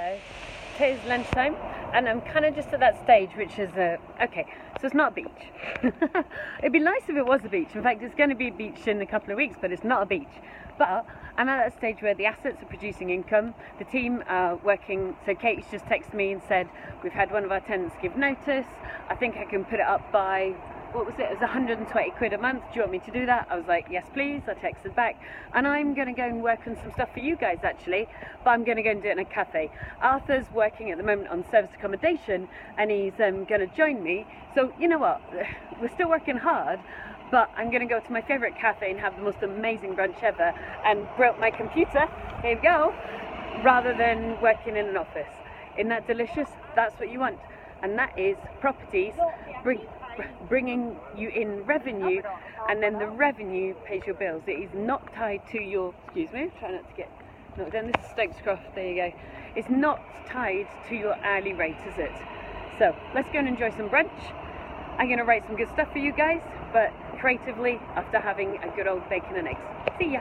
Hello. It is lunchtime and I'm kind of just at that stage which is, okay, so it's not a beach. It'd be nice if it was a beach. In fact, it's going to be a beach in a couple of weeks, but it's not a beach. But I'm at that stage where the assets are producing income, the team are working, so Kate's just texted me and said, we've had one of our tenants give notice, I think I can put it up by, what was it was 120 quid a month, do you want me to do that? I was like, yes please. I texted back, and I'm going to go and work on some stuff for you guys actually, but I'm going to go and do it in a cafe. Arthur's working at the moment on service accommodation and he's going to join me, so you know what, we're still working hard, but I'm going to go to my favourite cafe and have the most amazing brunch ever and broke my computer, here we go, rather than working in an office. Isn't that delicious? That's what you want, and that is properties bringing you in revenue, and then the revenue pays your bills. It is not tied to your, excuse me, try not to get knocked down, this is Stokes Croft, there you go. It's not tied to your hourly rate, is it? So let's go and enjoy some brunch. I'm going to write some good stuff for you guys, but creatively after having a good old bacon and eggs. See ya!